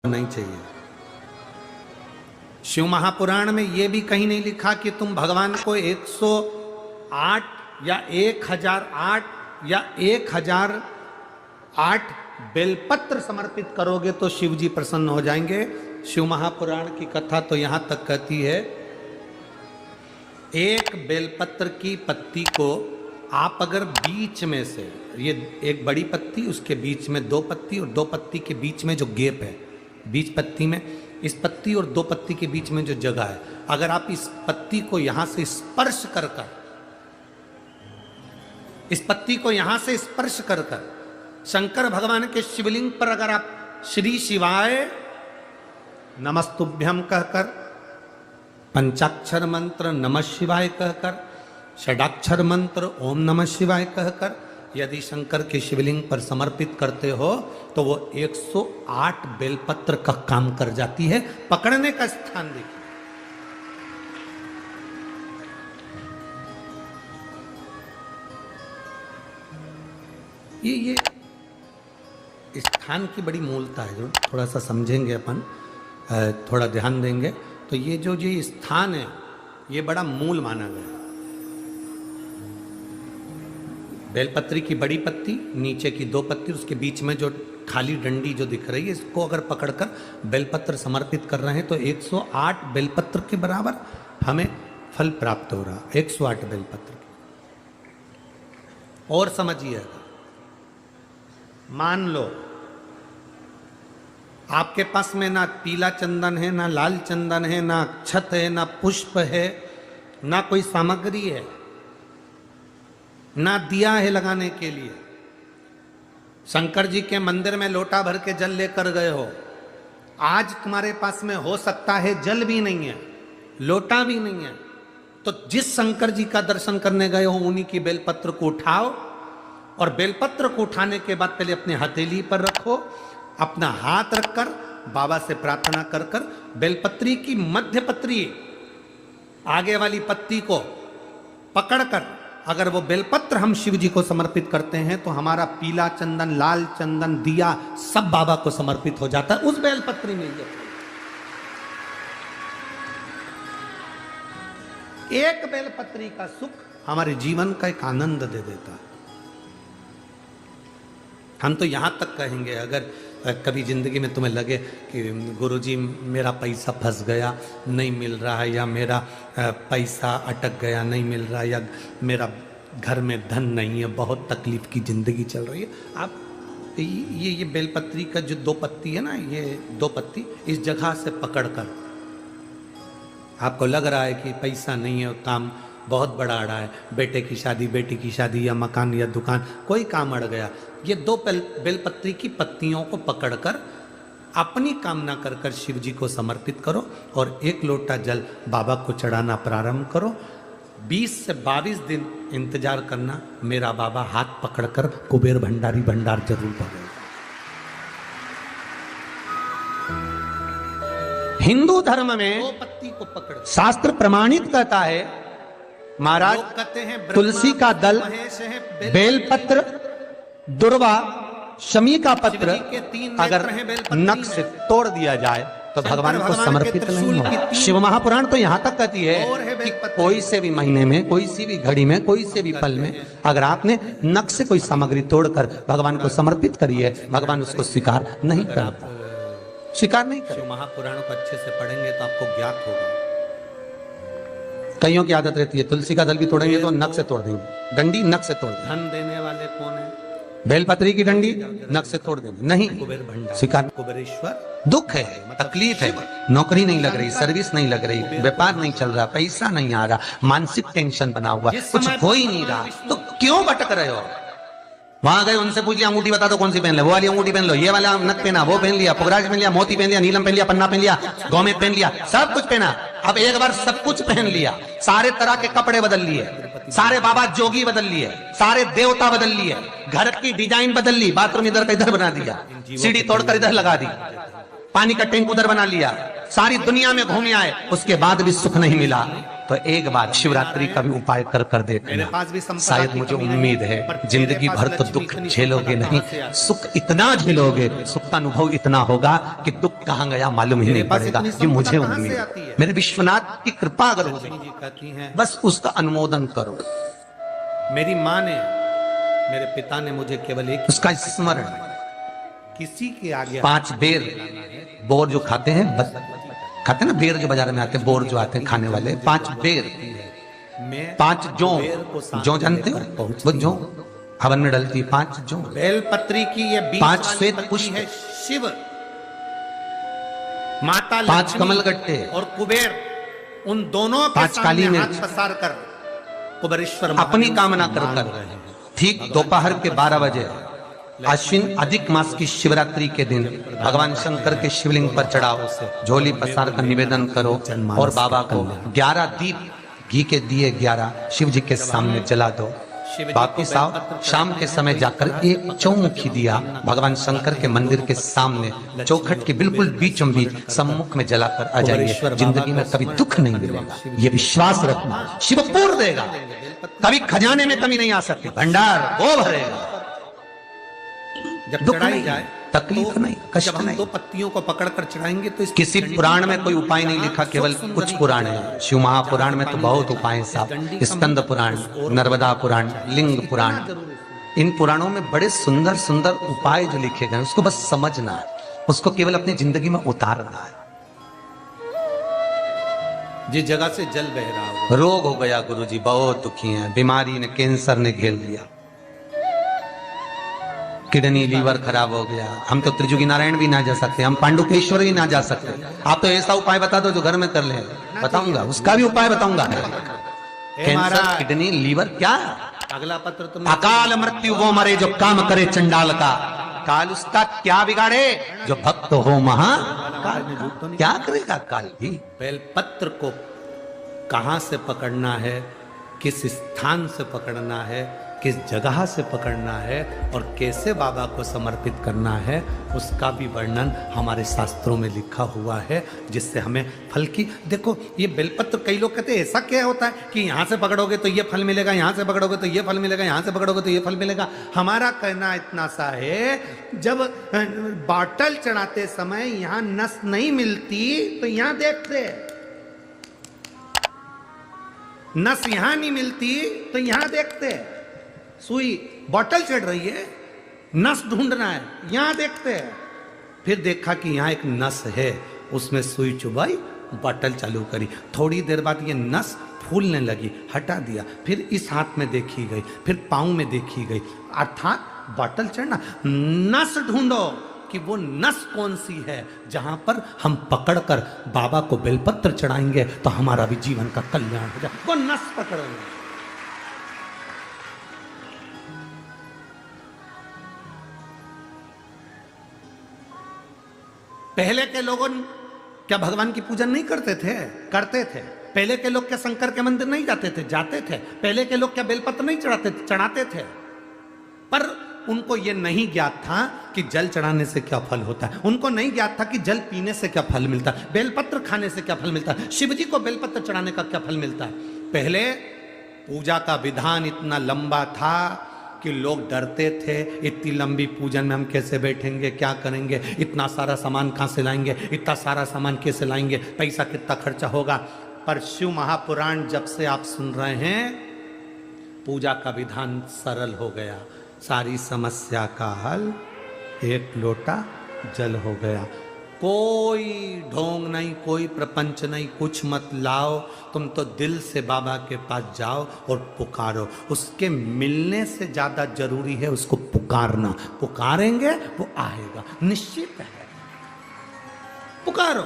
नहीं चाहिए। शिव महापुराण में यह भी कहीं नहीं लिखा कि तुम भगवान को 108 या 1008 या 1008 बेलपत्र समर्पित करोगे तो शिव जी प्रसन्न हो जाएंगे। शिव महापुराण की कथा तो यहां तक कहती है, एक बेलपत्र की पत्ती को आप अगर बीच में से, ये एक बड़ी पत्ती, उसके बीच में दो पत्ती और दो पत्ती के बीच में जो गैप है, बीच पत्ती में, इस पत्ती और दो पत्ती के बीच में जो जगह है, अगर आप इस पत्ती को यहां से स्पर्श कर कर, इस पत्ती को यहां से स्पर्श कर कर शंकर भगवान के शिवलिंग पर अगर आप श्री शिवाय नमस्तुभ्यम कहकर, पंचाक्षर मंत्र नमः शिवाय कहकर, षडाक्षर मंत्र ओम नमः शिवाय कहकर यदि शंकर के शिवलिंग पर समर्पित करते हो तो वो 108 बेलपत्र का काम कर जाती है। पकड़ने का स्थान देखिए, ये स्थान की बड़ी मूलता है, जो थोड़ा सा समझेंगे अपन, थोड़ा ध्यान देंगे तो ये जो स्थान है ये बड़ा मूल माना गया। बेलपत्री की बड़ी पत्ती, नीचे की दो पत्ती, उसके बीच में जो खाली डंडी जो दिख रही है, इसको अगर पकड़कर बेलपत्र समर्पित कर रहे हैं तो 108 बेलपत्र के बराबर हमें फल प्राप्त हो रहा, 108 बेलपत्र के। और समझिएगा, मान लो आपके पास में ना पीला चंदन है, ना लाल चंदन है, ना अक्षत है, ना पुष्प है, ना कोई सामग्री है, ना दिया है लगाने के लिए। शंकर जी के मंदिर में लोटा भर के जल लेकर गए हो, आज तुम्हारे पास में हो सकता है जल भी नहीं है, लोटा भी नहीं है, तो जिस शंकर जी का दर्शन करने गए हो उन्हीं की बेलपत्र को उठाओ और बेलपत्र को उठाने के बाद पहले अपने हथेली पर रखो, अपना हाथ रखकर बाबा से प्रार्थना कर कर बेलपत्री की मध्य पत्री, आगे वाली पत्ती को पकड़कर अगर वो बेलपत्र हम शिव जी को समर्पित करते हैं तो हमारा पीला चंदन, लाल चंदन, दिया सब बाबा को समर्पित हो जाता है उस बेलपत्री में। एक बेलपत्री का सुख हमारे जीवन का एक आनंद दे देता है। हम तो यहां तक कहेंगे, अगर कभी जिंदगी में तुम्हें लगे कि गुरुजी मेरा पैसा फंस गया नहीं मिल रहा है, या मेरा पैसा अटक गया नहीं मिल रहा, या मेरा घर में धन नहीं है, बहुत तकलीफ की जिंदगी चल रही है, आप ये बेलपत्री का जो दो पत्ती है ना, ये दो पत्ती इस जगह से पकड़कर, आपको लग रहा है कि पैसा नहीं है, काम बहुत बड़ा अड़ा है, बेटे की शादी, बेटी की शादी, या मकान या दुकान, कोई काम अड़ गया, ये दो बेलपत्री की पत्तियों को पकड़कर अपनी कामना कर कर शिव जी को समर्पित करो और एक लोटा जल बाबा को चढ़ाना प्रारंभ करो। 20 से 22 दिन इंतजार करना, मेरा बाबा हाथ पकड़कर कुबेर भंडारी भंडार जरूर भरेगा। हिंदू धर्म में दो पत्ती को पकड़ शास्त्र प्रमाणित कहता है, महाराज कहते हैं तुलसी का दल, बेलपत्र, दुर्वा, शमी का पत्र अगर नख से तोड़ दिया जाए तो भगवान को समर्पित नहीं होगा। शिव महापुराण तो यहां तक कहती है कि कोई से भी महीने में, कोई सी भी घड़ी में, कोई से भी पल में अगर आपने नख से कोई सामग्री तोड़कर भगवान को समर्पित करी है, भगवान उसको स्वीकार नहीं करता, स्वीकार नहीं करता। शिव महापुराण को अच्छे से पढ़ेंगे तो आपको ज्ञात होगा। कईयों की आदत रहती है तुलसी का दल भी तोड़ेंगे तो नख से तोड़ देंगे, डंडी नख से तोड़ देंगे। धन देने वाले कौन है? बेलपत्री की डंडी नख से तोड़ देंगे, नहीं कुबेर भंडार, स्वीकार। कुबेरेश्वर, दुख है, तकलीफ है, नौकरी नहीं लग रही, सर्विस नहीं लग रही, व्यापार नहीं चल रहा, पैसा नहीं आ रहा, मानसिक टेंशन बना हुआ, कुछ हो ही नहीं रहा, तो क्यों भटक रहे हो? वहां गए, उनसे पूछ लिया अंगूठी बता दो कौन सी पहन ले, वो वाली अंगूठी पहन लो, ये वाला नथ पहना, वो पहन लिया, पुगराज पहन लिया, मोती पहन लिया, नीलम पहन लिया, पन्ना पहन लिया, गौमेद पहन लिया, सब कुछ पहना। अब एक बार सब कुछ पहन लिया, सारे तरह के कपड़े बदल लिए, सारे बाबा जोगी बदल लिए, सारे देवता बदल लिए, घर की डिजाइन बदल ली, बाथरूम इधर का इधर बना दिया, सीढ़ी तोड़कर इधर लगा दी, पानी का टैंक उधर बना लिया, सारी दुनिया में घूमे आए, उसके बाद भी सुख नहीं मिला। तो एक बार शिवरात्रि का भी उपाय कर देखना। शायद मुझे उम्मीद है जिंदगी भर तो दुख झेलोगे नहीं, सुख इतना झेलोगे, सुख का अनुभव इतना होगा कि दुख कहां गया मालूम ही नहीं पड़ेगा। ये मुझे उम्मीद है, मेरे विश्वनाथ की कृपा अगर हो गई, बस उसका अनुमोदन करो। मेरी माँ ने, मेरे पिता ने मुझे केवल एक उसका स्मरण, किसी के आगे 5 बेर बोर जो खाते हैं, खाते हैं ना बेर जो बाजार में आते हैं, बोर जो आते हैं खाने वाले, 5 बेर, 5 जौ जानते हो वो जौ हवन में डलती, 5 जौ बेलपत्री की, ये 5 श्वेत पुष्प है, शिव माता 5 कमलगट्टे और कुबेर, उन दोनों 5 काली मिर्च पसार कर कुबेरेश्वर अपनी कामना कर ठीक दोपहर के 12 बजे अश्विन अधिक मास की शिवरात्रि के दिन भगवान शंकर के शिवलिंग पर चढ़ाओ, झोली पसार कर निवेदन करो और बाबा को 11 दीप घी के दिए 11 शिव जी के सामने जला दो। वापिस आओ, शाम के समय जाकर एक चौमुखी दिया भगवान शंकर के मंदिर के सामने चौखट के बिल्कुल बीचों बीच सम्मुख में जलाकर आ जाइए। जिंदगी में कभी दुख नहीं मिलेगा, ये विश्वास रखना, शिव पूर्ण देगा, कभी खजाने में कमी नहीं आ सकती, भंडार वो भरेगा। जब चढ़ाई जाए तकलीफ नहीं, कष्ट नहीं। 2 पत्तियों को पकड़कर चढ़ाएंगे तो किसी पुराण में कोई उपाय नहीं लिखा, केवल कुछ पुराण है। शिव महापुराण में तो बहुत उपाय हैं साहब, स्कंद पुराण, नर्मदा पुराण, लिंग पुराण, इन पुराणों में बड़े सुंदर सुंदर उपाय जो लिखे गए, उसको बस समझना है, उसको केवल अपनी जिंदगी में उतारना है। जिस जगह से जल बह रहा हो, रोग हो गया गुरुजी, बहुत दुखी हैं, बीमारी ने, कैंसर ने घेर लिया, किडनी लीवर खराब हो गया, हम तो त्रिजुगी नारायण भी ना जा सकते, हम पांडुकेश्वर भी ना जा सकते, आप तो ऐसा उपाय बता दो जो घर में कर ले। बताऊंगा, उसका भी उपाय बताऊंगा। कैंसर, किडनी, लीवर, क्या अगला पत्र तुम, अकाल मृत्यु वो मरे जो काम करे चंडाल का, काल उसका क्या बिगाड़े जो भक्त हो महाकाल। क्या करेगा काल भी। बेलपत्र को कहां से पकड़ना है, किस स्थान से पकड़ना है, किस जगह से पकड़ना है और कैसे बाबा को समर्पित करना है, उसका भी वर्णन हमारे शास्त्रों में लिखा हुआ है, जिससे हमें फल की। देखो ये बेलपत्र, कई लोग कहते हैं ऐसा क्या होता है कि यहाँ से पकड़ोगे तो ये फल मिलेगा, यहाँ से पकड़ोगे तो ये फल मिलेगा, यहाँ से पकड़ोगे तो ये फल मिलेगा। हमारा कहना इतना सा है, जब बॉटल चढ़ाते समय यहाँ नस नहीं मिलती तो यहाँ देखते, नस यहाँ नहीं मिलती तो यहाँ देखते, सुई बॉटल चढ़ रही है, नस ढूंढना है, यहां देखते हैं, फिर देखा कि यहां एक नस है, उसमें सुई चुभाई, बॉटल चालू करी, थोड़ी देर बाद ये नस फूलने लगी, हटा दिया, फिर इस हाथ में देखी गई, फिर पांव में देखी गई, अर्थात बॉटल चढ़ना। नस ढूंढो कि वो नस कौन सी है जहां पर हम पकड़कर बाबा को बेलपत्र चढ़ाएंगे तो हमारा भी जीवन का कल्याण हो जाए, वो नस पकड़ेंगे। पहले के लोगों क्या भगवान की पूजन नहीं करते थे? करते थे। पहले के लोग क्या शंकर के मंदिर नहीं जाते थे? जाते थे। पहले के लोग क्या बेलपत्र नहीं चढ़ाते थे? पर उनको यह नहीं ज्ञात था कि जल चढ़ाने से क्या फल होता है, उनको नहीं ज्ञात था कि जल पीने से क्या फल मिलता है, बेलपत्र खाने से क्या फल मिलता है, शिव जी को बेलपत्र चढ़ाने का क्या फल मिलता है। पहले पूजा का विधान इतना लंबा था कि लोग डरते थे, इतनी लंबी पूजन में हम कैसे बैठेंगे, क्या करेंगे, इतना सारा सामान कहाँ से लाएंगे, इतना सारा सामान कैसे लाएंगे, पैसा कितना खर्चा होगा। पर शिव महापुराण जब से आप सुन रहे हैं, पूजा का विधान सरल हो गया, सारी समस्या का हल एक लोटा जल हो गया। कोई ढोंग नहीं, कोई प्रपंच नहीं, कुछ मत लाओ, तुम तो दिल से बाबा के पास जाओ और पुकारो। उसके मिलने से ज्यादा जरूरी है उसको पुकारना। पुकारेंगे वो आएगा, निश्चित है। पुकारो।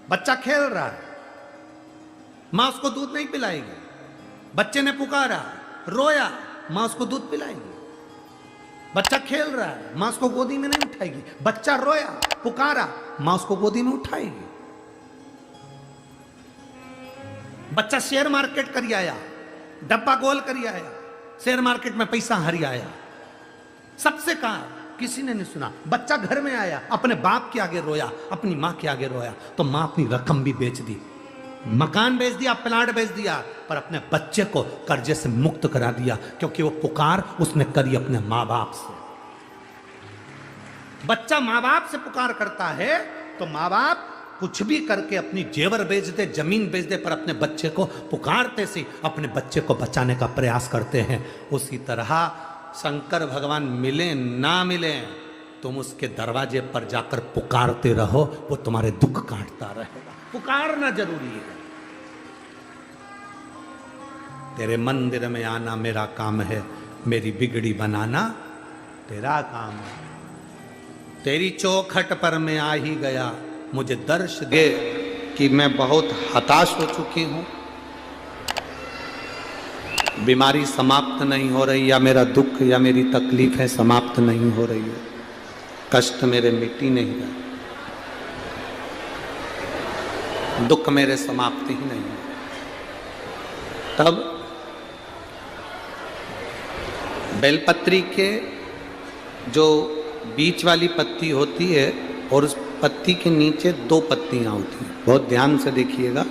बच्चा खेल रहा है, मां उसको दूध नहीं पिलाएगी, बच्चे ने पुकारा, रोया, मां उसको दूध पिलाएगी। बच्चा खेल रहा है, मां उसको गोदी में नहीं उठाएगी, बच्चा रोया, पुकारा, मां उसको गोदी में उठाएगी। बच्चा शेयर मार्केट करी आया, डब्बा गोल करी आया, शेयर मार्केट में पैसा हरी आया, सबसे कहा, किसी ने नहीं सुना। बच्चा घर में आया, अपने बाप के आगे रोया, अपनी मां के आगे रोया, तो मां अपनी रकम भी बेच दी, मकान बेच दिया, प्लाट बेच दिया, पर अपने बच्चे को कर्जे से मुक्त करा दिया, क्योंकि वो पुकार उसने करी अपने माँ बाप से। बच्चा माँ बाप से पुकार करता है तो माँ बाप कुछ भी करके अपनी जेवर बेच दे, जमीन बेच दे, पर अपने बच्चे को पुकारते से अपने बच्चे को बचाने का प्रयास करते हैं। उसी तरह शंकर भगवान मिले ना मिले, तुम उसके दरवाजे पर जाकर पुकारते रहो, वो तुम्हारे दुख काटता रहेगा। पुकारना जरूरी है। तेरे मंदिर में आना मेरा काम है, मेरी बिगड़ी बनाना तेरा काम है। तेरी चौखट पर मैं आ ही गया, मुझे दर्श दे कि मैं बहुत हताश हो चुकी हूं, बीमारी समाप्त नहीं हो रही, या मेरा दुख या मेरी तकलीफें समाप्त नहीं हो रही है, कष्ट मेरे मिट्टी नहीं रहे, दुख मेरे समाप्त ही नहीं है। तब बेलपत्री के जो बीच वाली पत्ती होती है और उस पत्ती के नीचे 2 पत्तियां होती हैं, बहुत ध्यान से देखिएगा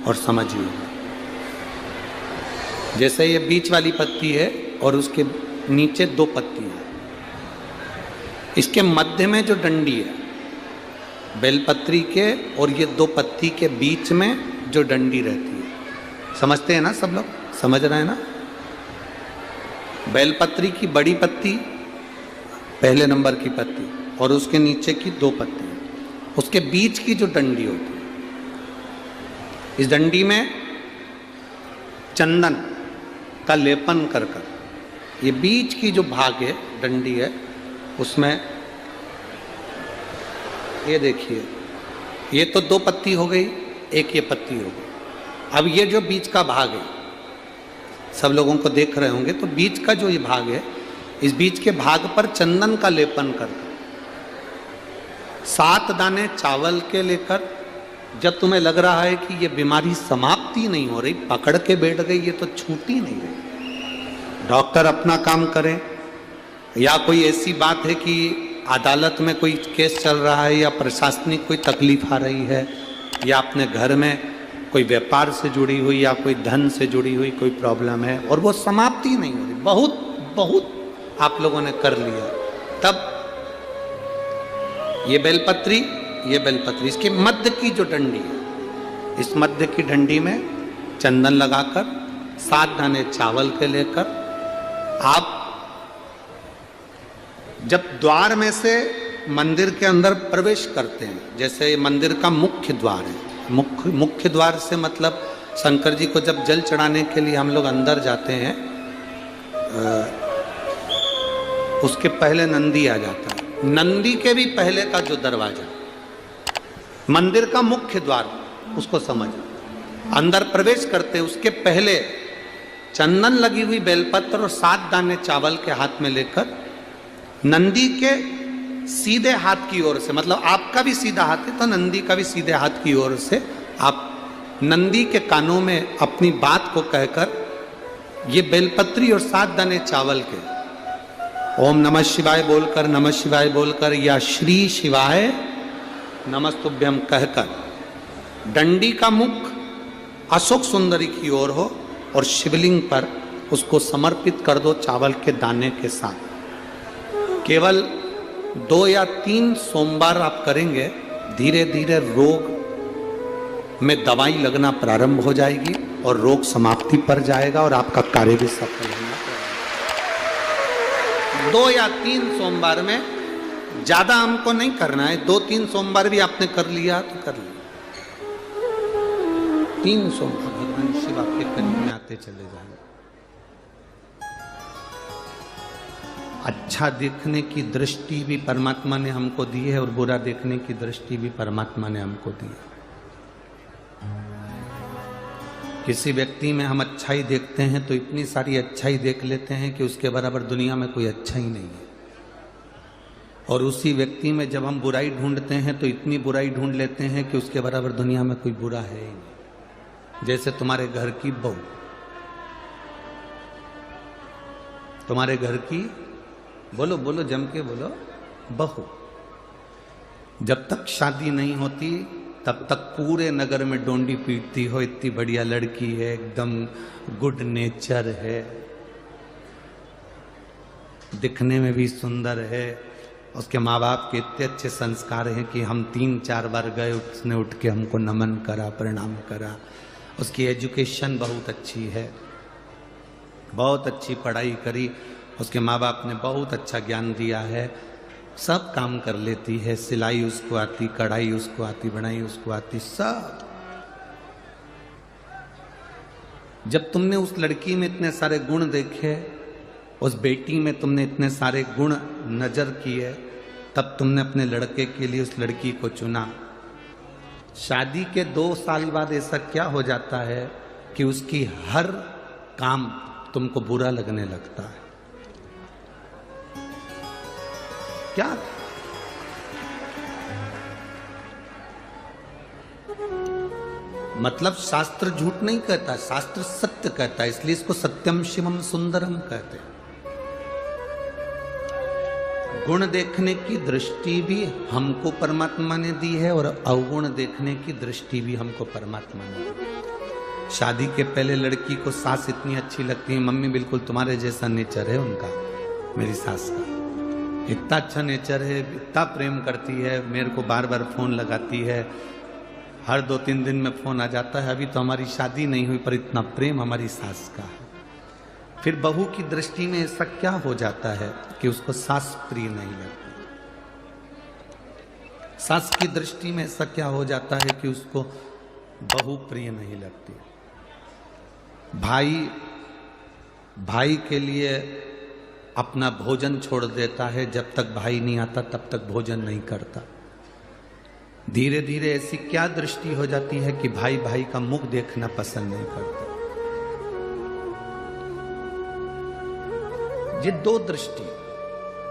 और समझिएगा। जैसे ये बीच वाली पत्ती है और उसके नीचे 2 पत्तियां, इसके मध्य में जो डंडी है बेलपत्री के और ये 2 पत्ती के बीच में जो डंडी रहती है, समझते हैं ना सब लोग? समझ रहे हैं ना? बेलपत्री की बड़ी पत्ती, पहले नंबर की पत्ती, और उसके नीचे की 2 पत्ती, उसके बीच की जो डंडी होती है, इस डंडी में चंदन का लेपन कर कर, ये बीच की जो भाग है, डंडी है, उसमें ये देखिए, ये तो 2 पत्ती हो गई, एक ये पत्ती हो गई। अब ये जो बीच का भाग है, सब लोगों को देख रहे होंगे, तो बीच का जो ये भाग है, इस बीच के भाग पर चंदन का लेपन कर 7 दाने चावल के लेकर, जब तुम्हें लग रहा है कि ये बीमारी समाप्ति नहीं हो रही, पकड़ के बैठ गई, ये तो छूटी नहीं रही, डॉक्टर अपना काम करें, या कोई ऐसी बात है कि अदालत में कोई केस चल रहा है, या प्रशासनिक कोई तकलीफ आ रही है, या अपने घर में कोई व्यापार से जुड़ी हुई या कोई धन से जुड़ी हुई कोई प्रॉब्लम है और वो समाप्ति नहीं हो रही, बहुत बहुत आप लोगों ने कर लिया, तब ये बेलपत्री, इसके मध्य की जो डंडी है, इस मध्य की डंडी में चंदन लगाकर 7 दाने चावल के लेकर, आप जब द्वार में से मंदिर के अंदर प्रवेश करते हैं, जैसे ये मंदिर का मुख्य द्वार है, मुख्य द्वार से मतलब शंकर जी को जब जल चढ़ाने के लिए हम लोग अंदर जाते हैं, उसके पहले नंदी आ जाता है, नंदी के भी पहले का जो दरवाजा, मंदिर का मुख्य द्वार, उसको समझ, अंदर प्रवेश करते उसके पहले चंदन लगी हुई बेलपत्र और 7 दाने चावल के हाथ में लेकर नंदी के सीधे हाथ की ओर से, मतलब आपका भी सीधा हाथ है तो नंदी का भी सीधे हाथ की ओर से, आप नंदी के कानों में अपनी बात को कहकर ये बेलपत्री और 7 दाने चावल के ओम नमः शिवाय बोलकर, नमः शिवाय बोलकर, या श्री शिवाय नमस्तुभ्यम कहकर डंडी का मुख अशोक सुंदरी की ओर हो और शिवलिंग पर उसको समर्पित कर दो चावल के दाने के साथ। केवल 2 या 3 सोमवार आप करेंगे, धीरे धीरे रोग में दवाई लगना प्रारंभ हो जाएगी और रोग समाप्ति पर जाएगा और आपका कार्य भी सफल होगा। 2 या 3 सोमवार में, ज्यादा हमको नहीं करना है, 2-3 सोमवार भी आपने कर लिया तो कर लिया, 3 सोमवार भगवान शिव आपके करीब में आते चले जाएंगे। अच्छा देखने की दृष्टि भी परमात्मा ने हमको दी है और बुरा देखने की दृष्टि भी परमात्मा ने हमको दी है। किसी व्यक्ति में हम अच्छाई देखते हैं तो इतनी सारी अच्छाई देख लेते हैं कि उसके बराबर दुनिया में कोई अच्छा ही नहीं है, और उसी व्यक्ति में जब हम बुराई ढूंढते हैं तो इतनी बुराई ढूंढ लेते हैं कि उसके बराबर दुनिया में कोई बुरा है ही नहीं। जैसे तुम्हारे घर की बहू, तुम्हारे घर की, बोलो बोलो जम के बोलो, बहू, जब तक शादी नहीं होती तब तक पूरे नगर में डोंडी पीटती हो, इतनी बढ़िया लड़की है, एकदम गुड नेचर है, दिखने में भी सुंदर है, उसके माँ बाप के इतने अच्छे संस्कार हैं कि हम 3-4 बार गए, उसने उठ के हमको नमन करा, प्रणाम करा। उसकी एजुकेशन बहुत अच्छी है, बहुत अच्छी पढ़ाई करी, उसके माँ बाप ने बहुत अच्छा ज्ञान दिया है, सब काम कर लेती है, सिलाई उसको आती, कढ़ाई उसको आती, बुनाई उसको आती, सब। जब तुमने उस लड़की में इतने सारे गुण देखे, उस बेटी में तुमने इतने सारे गुण नजर किए, तब तुमने अपने लड़के के लिए उस लड़की को चुना। शादी के 2 साल बाद ऐसा क्या हो जाता है कि उसकी हर काम तुमको बुरा लगने लगता है? क्या? मतलब शास्त्र झूठ नहीं कहता, शास्त्र सत्य कहता है, इसलिए इसको सत्यम शिवम सुंदरम कहते हैं। गुण देखने की दृष्टि भी हमको परमात्मा ने दी है और अवगुण देखने की दृष्टि भी हमको परमात्मा ने दी। शादी के पहले लड़की को सास इतनी अच्छी लगती है, मम्मी बिल्कुल तुम्हारे जैसा नेचर है उनका, मेरी सास का इतना अच्छा नेचर है, इतना प्रेम करती है, मेरे को बार बार फोन लगाती है, हर 2-3 दिन में फोन आ जाता है, अभी तो हमारी शादी नहीं हुई पर इतना प्रेम हमारी सास का है। फिर बहू की दृष्टि में ऐसा क्या हो जाता है कि उसको सास प्रिय नहीं लगती, सास की दृष्टि में ऐसा क्या हो जाता है कि उसको बहू प्रिय नहीं लगती। भाई के लिए अपना भोजन छोड़ देता है, जब तक भाई नहीं आता तब तक भोजन नहीं करता। धीरे धीरे ऐसी क्या दृष्टि हो जाती है कि भाई का मुख देखना पसंद नहीं करता। ये 2 दृष्टि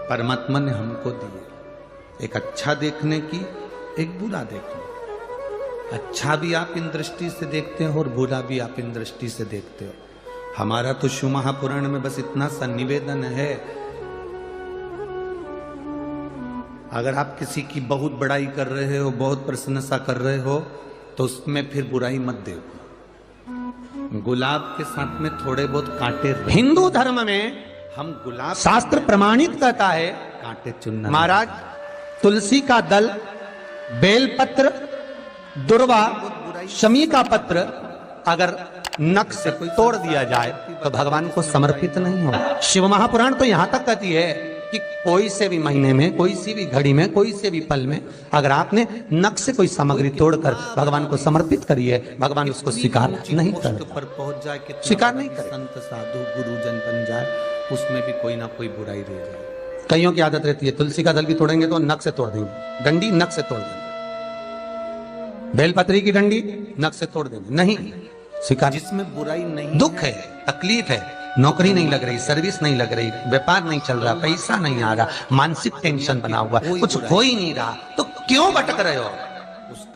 परमात्मा ने हमको दी है, एक अच्छा देखने की, एक बुरा देखने। अच्छा भी आप इन दृष्टि से देखते हो और बुरा भी आप इन दृष्टि से देखते हो। हमारा तो शिव महापुराण में बस इतना सा निवेदन है, अगर आप किसी की बहुत बड़ाई कर रहे हो, बहुत प्रशंसा कर रहे हो, तो उसमें फिर बुराई मत देखो। गुलाब के साथ में थोड़े बहुत कांटे। हिंदू धर्म में हम गुलाब, शास्त्र प्रमाणित कहता है कांटे चुनना। महाराज, तुलसी का दल, बेलपत्र, दुर्वा, शमी का पत्र अगर नख से तोड़ दिया जाए तो भगवान को समर्पित नहीं हो। शिव महापुराण तो यहां तक कहती है कि कोई से भी महीने में, कोई सी भी घड़ी में, कोई से भी पल में अगर आपने नख से कोई सामग्री तोड़कर भगवान को समर्पित करी है, भगवान उसको स्वीकार नहीं करते, पर पहुंच जाए कि स्वीकार नहीं करे। संत साधु गुरुजन बन जाए, उसमें भी कोई ना कोई बुराई रह जाए। कईयों की आदत रहती है, तुलसी का दल भी तोड़ेंगे तो नख से तोड़ देंगे, डंडी नख से तोड़ देंगे, बेलपत्री की डंडी नख से तोड़ देंगे, नहीं स्वीकार। जिसमें बुराई नहीं, दुख है, तकलीफ है, नौकरी नहीं लग रही, सर्विस नहीं लग रही, व्यापार नहीं चल रहा, पैसा नहीं आ रहा, मानसिक टेंशन बना हुआ, कुछ हो ही नहीं रहा, तो क्यों भटक रहे हो?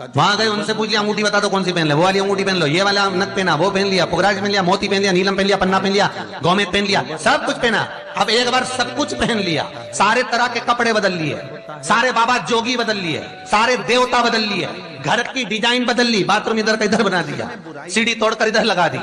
वहां गए, उनसे पूछ लिया अंगूठी बता दो कौन सी पहन ले, वो वाली अंगूठी पहन लो, ये वाला नथ पहना, वो पहन लिया, पुगराज पहन लिया, मोती पहन लिया, नीलम पहन लिया, पन्ना पहन लिया, गौमेद पहन लिया, सब कुछ पहना। अब एक बार सब कुछ पहन लिया, सारे तरह के कपड़े बदल लिए, सारे बाबा जोगी बदल लिए, सारे देवता बदल लिए, घर की डिजाइन बदल ली, बाथरूम इधर का इधर बना दिया, सीढ़ी तोड़कर इधर लगा दी,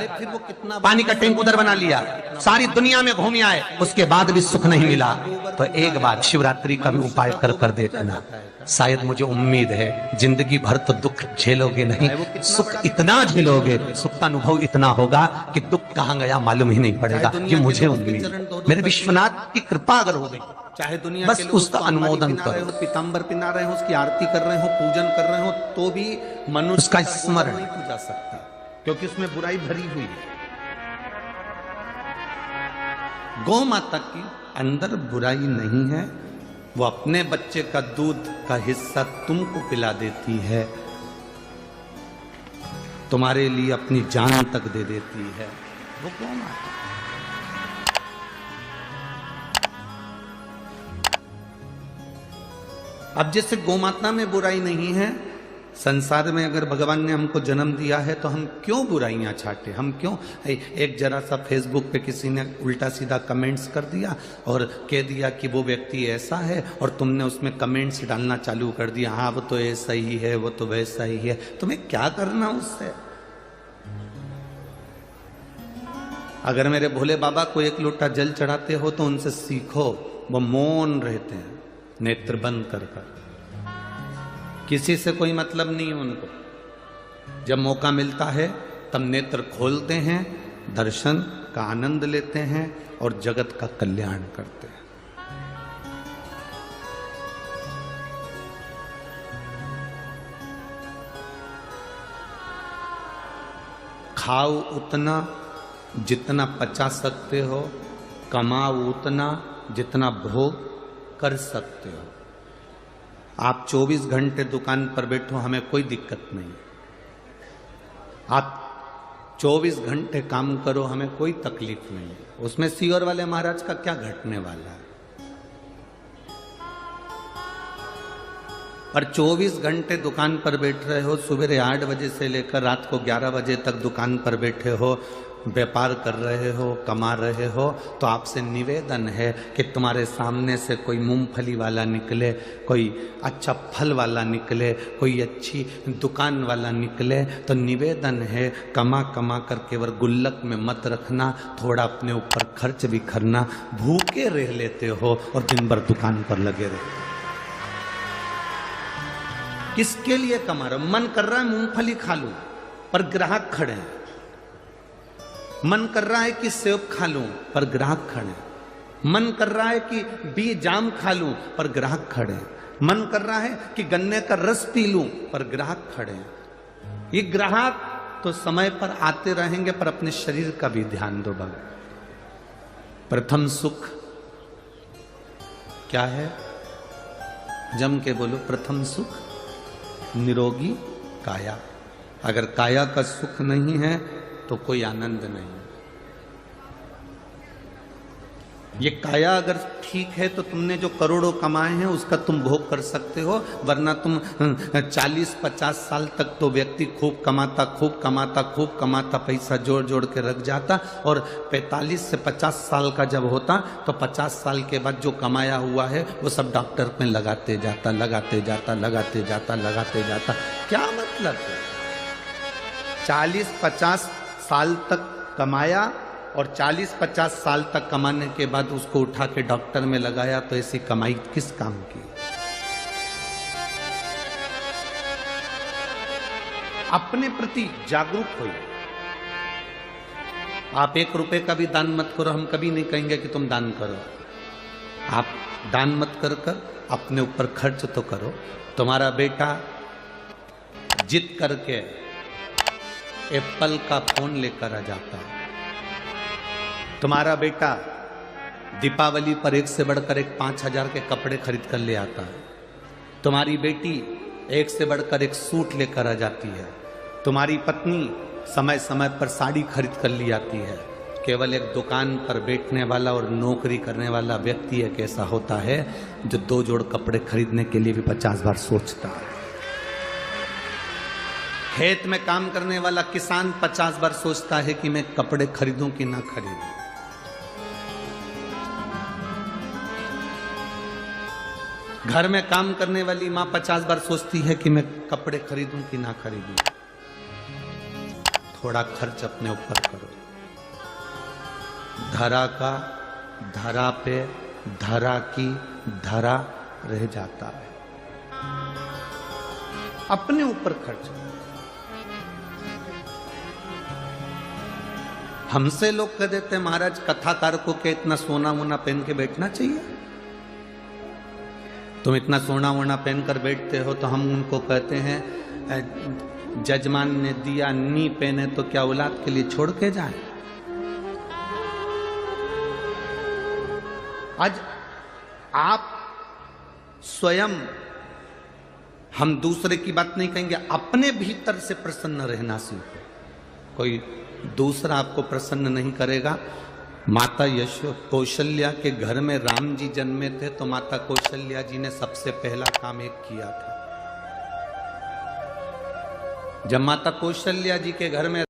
पानी का टैंक उधर बना लिया, सारी दुनिया में घूम आए, उसके बाद भी सुख नहीं मिला, तो एक बार शिवरात्रि का उपाय कर देखना। शायद मुझे उम्मीद है जिंदगी भर तो दुख झेलोगे नहीं, सुख इतना झेलोगे, सुख का अनुभव इतना होगा कि दुख कहां गया मालूम ही नहीं पड़ेगा। ये मुझे उम्मीद, मेरे विश्वनाथ की कृपा अगर हो गई, चाहे दुनिया बस उसका अनुमोदन करो, पीताम्बर पिना रहे हो, उसकी आरती कर रहे हो, पूजन कर रहे हो, तो भी मनुष्य उसका स्मरण नहीं पूजा सकता, क्योंकि उसमें बुराई भरी हुई है। गौ माता की अंदर बुराई नहीं है, वो अपने बच्चे का दूध का हिस्सा तुमको पिला देती है, तुम्हारे लिए अपनी जान तक दे देती है, वो गौ माता। अब जैसे गौ माता में बुराई नहीं है, संसार में अगर भगवान ने हमको जन्म दिया है तो हम क्यों बुराइयां छाटे, हम क्यों एक जरा सा फेसबुक पे किसी ने उल्टा सीधा कमेंट्स कर दिया और कह दिया कि वो व्यक्ति ऐसा है और तुमने उसमें कमेंट्स डालना चालू कर दिया, हाँ वो तो ऐसा ही है, वो तो वैसा ही है। तुम्हें क्या करना उससे? अगर मेरे भोले बाबा को एक लोटा जल चढ़ाते हो तो उनसे सीखो, वो मौन रहते हैं, नेत्र बंद कर कर, किसी से कोई मतलब नहीं है उनको। जब मौका मिलता है तब नेत्र खोलते हैं, दर्शन का आनंद लेते हैं और जगत का कल्याण करते हैं। खाओ उतना जितना पचा सकते हो, कमाओ उतना जितना भोग कर सकते हो। आप 24 घंटे दुकान पर बैठो, हमें कोई दिक्कत नहीं। आप 24 घंटे काम करो, हमें कोई तकलीफ नहीं। उसमें सीहोर वाले महाराज का क्या घटने वाला है? और 24 घंटे दुकान पर बैठ रहे हो, सुबह 8 बजे से लेकर रात को 11 बजे तक दुकान पर बैठे हो, व्यापार कर रहे हो, कमा रहे हो, तो आपसे निवेदन है कि तुम्हारे सामने से कोई मूंगफली वाला निकले, कोई अच्छा फल वाला निकले, कोई अच्छी दुकान वाला निकले, तो निवेदन है कमा कमा कर केवल गुल्लक में मत रखना, थोड़ा अपने ऊपर खर्च भी करना। भूखे रह लेते हो और दिन भर दुकान पर लगे रहे। किसके लिए कमा रहे हो? मन कर रहा है मूंगफली खा लूं, पर ग्राहक खड़े हैं। मन कर रहा है कि सेब खा लूं, पर ग्राहक खड़े हैं। मन कर रहा है कि बी जाम खा लूं, पर ग्राहक खड़े हैं। मन कर रहा है कि गन्ने का रस पी लूं, पर ग्राहक खड़े हैं। ये ग्राहक तो समय पर आते रहेंगे, पर अपने शरीर का भी ध्यान दो भगवान। प्रथम सुख क्या है? जम के बोलो, प्रथम सुख निरोगी काया। अगर काया का सुख नहीं है तो कोई आनंद नहीं। ये काया अगर ठीक है तो तुमने जो करोड़ों कमाए हैं उसका तुम भोग कर सकते हो, वरना तुम 40-50 साल तक तो व्यक्ति खूब कमाता पैसा जोड़ जोड़ के रख जाता, और 45 से 50 साल का जब होता तो 50 साल के बाद जो कमाया हुआ है वो सब डॉक्टर में लगाते जाता। क्या मतलब है? 40-50 साल तक कमाया और 40-50 साल तक कमाने के बाद उसको उठा के डॉक्टर में लगाया, तो ऐसी कमाई किस काम की? अपने प्रति जागरूक होइए। आप 1 रुपए का भी दान मत करो, हम कभी नहीं कहेंगे कि तुम दान करो। आप दान मत कर अपने ऊपर खर्च तो करो। तुम्हारा बेटा जिद करके एप्पल का फोन लेकर आ जाता है, तुम्हारा बेटा दीपावली पर 1 से बढ़कर 1 5,000 के कपड़े खरीद कर ले आता है, तुम्हारी बेटी 1 से बढ़कर 1 सूट लेकर आ जाती है, तुम्हारी पत्नी समय समय पर साड़ी खरीद कर ली आती है। केवल एक दुकान पर बैठने वाला और नौकरी करने वाला व्यक्ति एक ऐसा होता है जो 2 जोड़ कपड़े खरीदने के लिए भी 50 बार सोचता है। खेत में काम करने वाला किसान 50 बार सोचता है कि मैं कपड़े खरीदूं कि ना खरीदूं। घर में काम करने वाली मां 50 बार सोचती है कि मैं कपड़े खरीदूं कि ना खरीदूं। थोड़ा खर्च अपने ऊपर करो। धरा का धरा पे धरा की धरा रह जाता है। अपने ऊपर खर्च। हमसे लोग कह देते हैं महाराज कथाकार को क्या इतना सोना वोना पहन के बैठना चाहिए? तुम इतना सोना वोना पहन कर बैठते हो तो हम उनको कहते हैं जजमान ने दिया नी पहने तो क्या औलाद के लिए छोड़ के जाए? आज आप स्वयं, हम दूसरे की बात नहीं कहेंगे, अपने भीतर से प्रसन्न रहना सीखो। कोई दूसरा आपको प्रसन्न नहीं करेगा। माता कौशल्या के घर में राम जी जन्मे थे तो माता कौशल्या जी ने सबसे पहला काम एक किया था, जब माता कौशल्या जी के घर में